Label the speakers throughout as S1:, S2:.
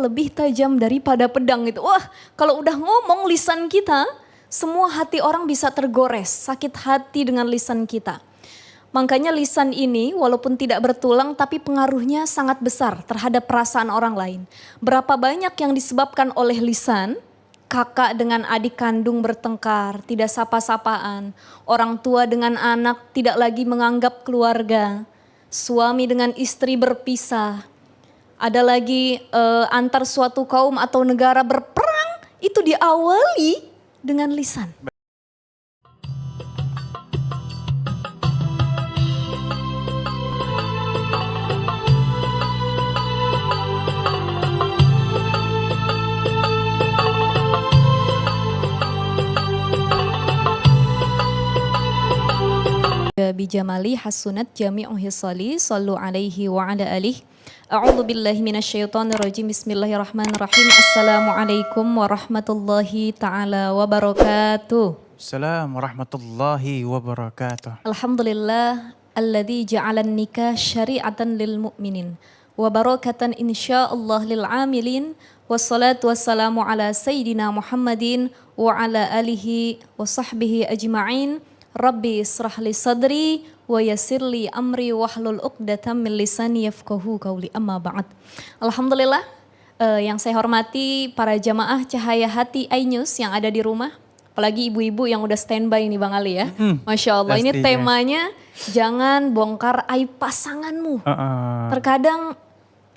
S1: lebih tajam daripada pedang gitu. Wah, kalau udah ngomong lisan kita, semua hati orang bisa tergores, sakit hati dengan lisan kita. Makanya lisan ini walaupun tidak bertulang tapi pengaruhnya sangat besar terhadap perasaan orang lain. Berapa banyak yang disebabkan oleh lisan, kakak dengan adik kandung bertengkar, tidak sapa-sapaan, orang tua dengan anak tidak lagi menganggap keluarga, suami dengan istri berpisah. Ada lagi antar suatu kaum atau negara berperang, itu diawali dengan lisan. Bijamali hasunat jami'u hisali sallu alaihi wa ala alihi. A'udzu billahi minasyaitonir rajim. Bismillahirrahmanirrahim. Assalamualaikum warahmatullahi taala wabarakatuh.
S2: Assalamualaikum warahmatullahi wabarakatuh.
S1: Alhamdulillah alladzi ja'alan nikah syari'atan lil mu'minin wa barakatan insyaallah lil amilin. Wassalatu wassalamu ala sayyidina Muhammadin wa ala alihi wa sahbihi ajma'in. Rabbi israh li sadri wa yassir li amri wahlul 'uqdatam min lisani yafqahu qawli, amma ba'd. Alhamdulillah, yang saya hormati para jamaah Cahaya Hati iNews yang ada di rumah, apalagi ibu-ibu yang udah standby nih Bang Ali ya. Masya Allah, ini temanya jangan bongkar aib pasanganmu. Terkadang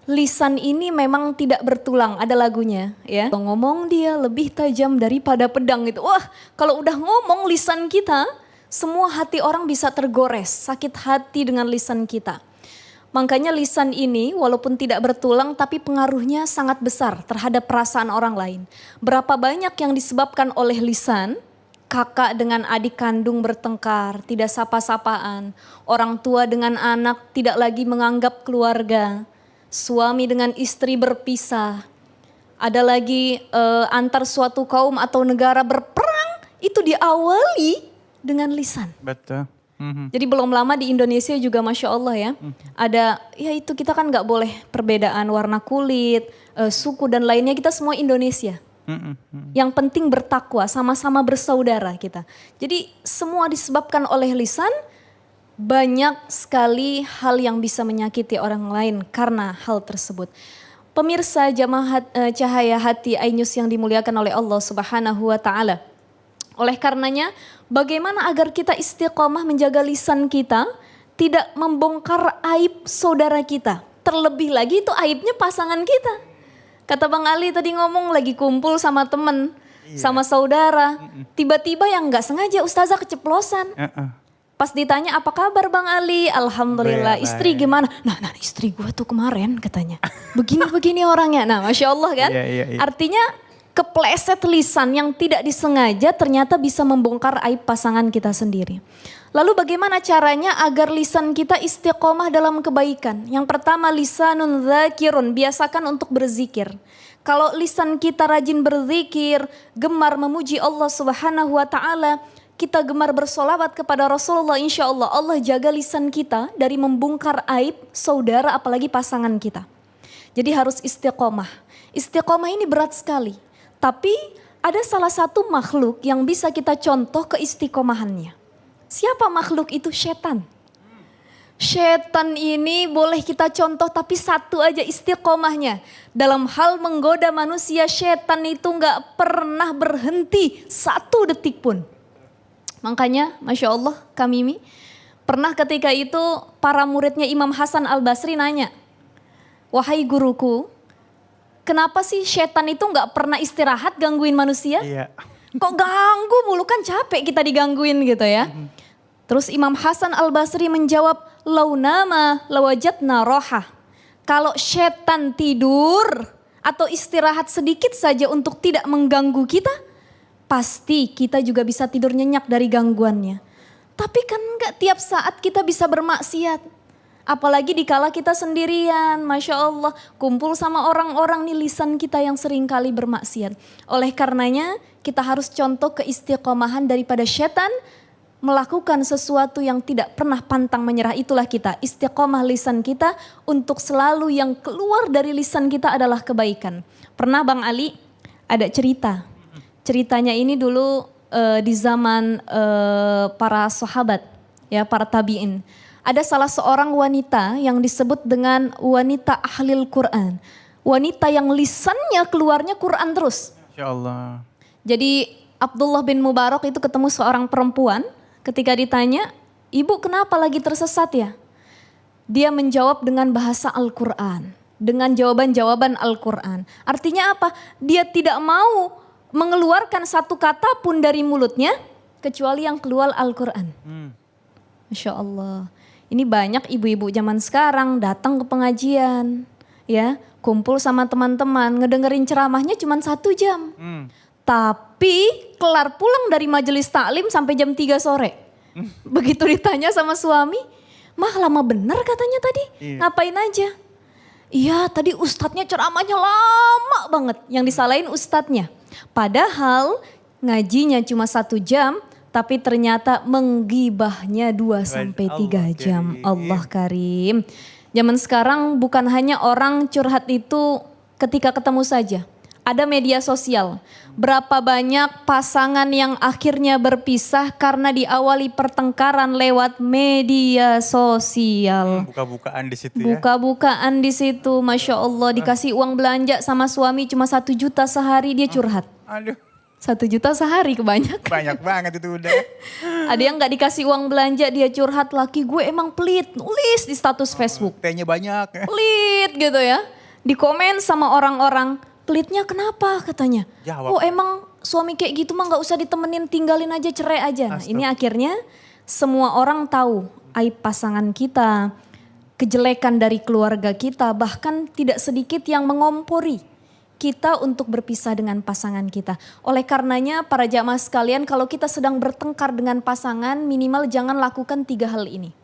S1: lisan ini memang tidak bertulang, ada lagunya ya. Ngomong dia lebih tajam daripada pedang gitu. Wah, kalau udah ngomong lisan kita, semua hati orang bisa tergores, sakit hati dengan lisan kita. Makanya lisan ini walaupun tidak bertulang tapi pengaruhnya sangat besar terhadap perasaan orang lain. Berapa banyak yang disebabkan oleh lisan, kakak dengan adik kandung bertengkar, tidak sapa-sapaan, orang tua dengan anak tidak lagi menganggap keluarga, suami dengan istri berpisah. Ada lagi antar suatu kaum atau negara berperang, itu diawali dengan lisan.
S2: Betul.
S1: Jadi belum lama di Indonesia juga Masya Allah ya. Ada, ya itu kita kan gak boleh perbedaan warna kulit, suku dan lainnya, kita semua Indonesia. Yang penting bertakwa, sama-sama bersaudara kita. Jadi semua disebabkan oleh lisan, banyak sekali hal yang bisa menyakiti orang lain karena hal tersebut. Pemirsa jamaah Cahaya Hati iNews yang dimuliakan oleh Allah Subhanahu wa Ta'ala. Oleh karenanya, bagaimana agar kita istiqomah menjaga lisan kita, tidak membongkar aib saudara kita. Terlebih lagi itu aibnya pasangan kita. Kata Bang Ali tadi ngomong lagi kumpul sama temen, sama saudara. Tiba-tiba yang gak sengaja ustazah keceplosan. Pas ditanya apa kabar Bang Ali? Alhamdulillah. Istri gimana? Nah istri gue tuh kemarin katanya. Begini-begini orangnya. Nah Masya Allah kan. Artinya kepleset lisan yang tidak disengaja ternyata bisa membongkar aib pasangan kita sendiri. Lalu bagaimana caranya agar lisan kita istiqomah dalam kebaikan? Yang pertama, lisanun dzakirun, biasakan untuk berzikir. Kalau lisan kita rajin berzikir, gemar memuji Allah Subhanahu wa Ta'ala, kita gemar bersolawat kepada Rasulullah, insya Allah Allah jaga lisan kita dari membongkar aib saudara apalagi pasangan kita. Jadi harus istiqomah. Istiqomah ini berat sekali. Tapi ada salah satu makhluk yang bisa kita contoh keistiqomahannya. Siapa makhluk itu? Setan. Setan ini boleh kita contoh tapi satu aja istiqomahnya. Dalam hal menggoda manusia, setan itu gak pernah berhenti satu detik pun. Makanya Masya Allah Kak Mimi, pernah ketika itu para muridnya Imam Hasan Al-Basri nanya, wahai guruku, kenapa sih setan itu gak pernah istirahat gangguin manusia?
S2: Iya.
S1: Kok ganggu mulu, kan capek kita digangguin gitu ya. Terus Imam Hasan Al-Basri menjawab, launama lawajatna rohah. Kalau setan tidur atau istirahat sedikit saja untuk tidak mengganggu kita, pasti kita juga bisa tidur nyenyak dari gangguannya. Tapi kan gak tiap saat kita bisa bermaksiat. Apalagi dikala kita sendirian, Masya Allah, kumpul sama orang-orang nih lisan kita yang sering kali bermaksiat. Oleh karenanya kita harus contoh keistiqomahan daripada setan, melakukan sesuatu yang tidak pernah pantang menyerah, itulah kita. Istiqomah lisan kita untuk selalu yang keluar dari lisan kita adalah kebaikan. Pernah Bang Ali ada cerita. Ceritanya ini dulu di zaman para sahabat, ya, para tabi'in. Ada salah seorang wanita yang disebut dengan wanita ahlil Quran. Wanita yang lisannya keluarnya Quran terus.
S2: Masya Allah.
S1: Jadi Abdullah bin Mubarak itu ketemu seorang perempuan, ketika ditanya, ibu kenapa lagi tersesat ya? Dia menjawab dengan bahasa Al-Quran, dengan jawaban-jawaban Al-Quran. Artinya apa? Dia tidak mau mengeluarkan satu kata pun dari mulutnya, kecuali yang keluar Al-Quran. Masya Allah. Ini banyak ibu-ibu zaman sekarang datang ke pengajian, ya, kumpul sama teman-teman, ngedengerin ceramahnya cuma 1 jam. Tapi kelar pulang dari majelis taklim sampai jam 3 sore. Begitu ditanya sama suami, mah lama bener katanya tadi, ngapain aja? Iya tadi ustadznya ceramahnya lama banget, yang disalahin ustadznya. Padahal ngajinya cuma 1 jam, tapi ternyata menggibahnya 2-3 jam. Allah Karim. Zaman sekarang bukan hanya orang curhat itu ketika ketemu saja. Ada media sosial. Berapa banyak pasangan yang akhirnya berpisah karena diawali pertengkaran lewat media sosial.
S2: Buka-bukaan di situ ya.
S1: Buka-bukaan di situ, Masya Allah. Dikasih uang belanja sama suami cuma 1 juta sehari, dia curhat.
S2: Aduh.
S1: 1 juta sehari kebanyakan.
S2: Banyak banget itu udah.
S1: Ada yang gak dikasih uang belanja, dia curhat, laki gue emang pelit. Nulis di status Facebook.
S2: T-nya banyak.
S1: Pelit gitu ya. Di komen sama orang-orang, pelitnya kenapa katanya.
S2: Jawab.
S1: Oh emang suami kayak gitu mah gak usah ditemenin, tinggalin aja, cerai aja. Nah ini akhirnya semua orang tahu aib pasangan kita, kejelekan dari keluarga kita, bahkan tidak sedikit yang mengompori kita untuk berpisah dengan pasangan kita. Oleh karenanya para jamaah sekalian, kalau kita sedang bertengkar dengan pasangan, minimal jangan lakukan 3 hal ini.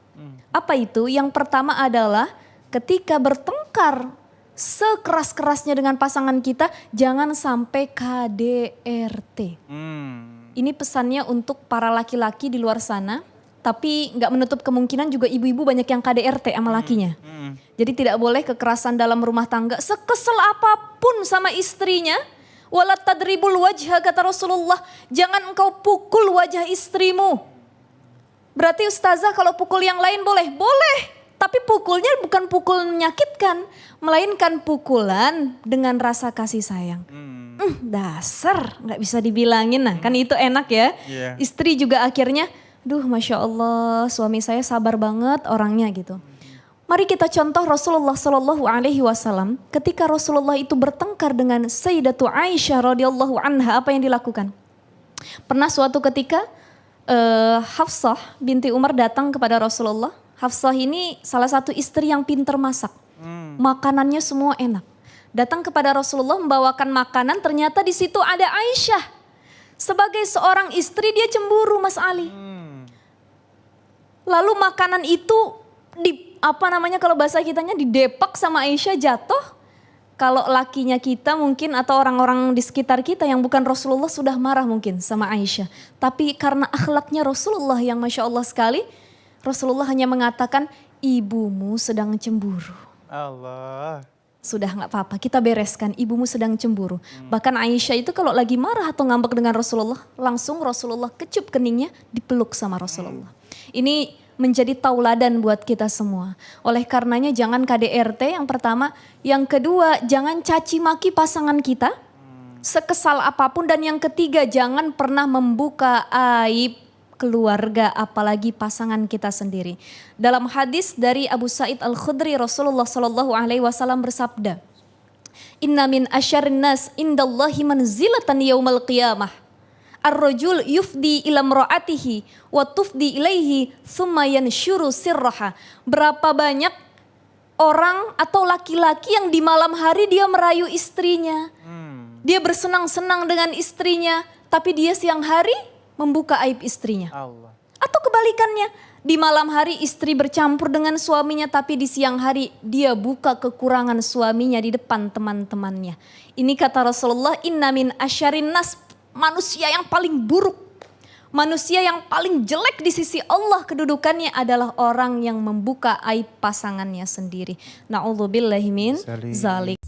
S1: Apa itu? Yang pertama adalah ketika bertengkar sekeras-kerasnya dengan pasangan kita, jangan sampai KDRT. Ini pesannya untuk para laki-laki di luar sana, tapi gak menutup kemungkinan juga ibu-ibu banyak yang KDRT sama lakinya. Jadi tidak boleh kekerasan dalam rumah tangga, sekesel apapun sama istrinya. Wala tadribul wajha, kata Rasulullah, jangan engkau pukul wajah istrimu. Berarti ustazah kalau pukul yang lain boleh? Boleh, tapi pukulnya bukan pukul menyakitkan, melainkan pukulan dengan rasa kasih sayang. Dasar gak bisa dibilangin, nah kan itu enak ya. Istri juga akhirnya, duh Masya Allah suami saya sabar banget orangnya gitu. Mari kita contoh Rasulullah Shallallahu Alaihi Wasallam. Ketika Rasulullah itu bertengkar dengan Sayyidatu Aisyah radhiyallahu anha, apa yang dilakukan? Pernah suatu ketika Hafsah binti Umar datang kepada Rasulullah. Hafsah ini salah satu istri yang pintar masak. Makanannya semua enak. Datang kepada Rasulullah membawakan makanan, ternyata di situ ada Aisyah. Sebagai seorang istri dia cemburu, Mas Ali. Lalu makanan itu kalau bahasa kitanya didepak sama Aisyah, jatuh. Kalau lakinya kita mungkin atau orang-orang di sekitar kita yang bukan Rasulullah sudah marah mungkin sama Aisyah. Tapi karena akhlaknya Rasulullah yang Masya Allah sekali, Rasulullah hanya mengatakan, ibumu sedang cemburu.
S2: Allah.
S1: Sudah gak apa-apa, kita bereskan, ibumu sedang cemburu. Bahkan Aisyah itu kalau lagi marah atau ngambek dengan Rasulullah, langsung Rasulullah kecup keningnya, dipeluk sama Rasulullah. Ini menjadi tauladan buat kita semua. Oleh karenanya jangan KDRT yang pertama. Yang kedua, jangan caci maki pasangan kita, sekesal apapun. Dan yang ketiga, jangan pernah membuka aib keluarga, apalagi pasangan kita sendiri. Dalam hadis dari Abu Sa'id Al-Khudri, Rasulullah Shallallahu Alaihi Wasallam bersabda, Inna min asyarin nas indallahi manzilatan yaumal qiyamah. Ar-rajul yufdi ila mra'atihi wa tufdi ilaihi thumma yanshuru sirraha. Berapa banyak orang atau laki-laki yang di malam hari dia merayu istrinya. Dia bersenang-senang dengan istrinya, tapi dia siang hari membuka aib istrinya.
S2: Allah.
S1: Atau kebalikannya, di malam hari istri bercampur dengan suaminya, tapi di siang hari dia buka kekurangan suaminya di depan teman-temannya. Ini kata Rasulullah, inna min asyarin nas, manusia yang paling buruk, Manusia yang paling jelek di sisi Allah kedudukannya adalah orang yang membuka aib pasangannya sendiri. Na'udzubillahi min zalik.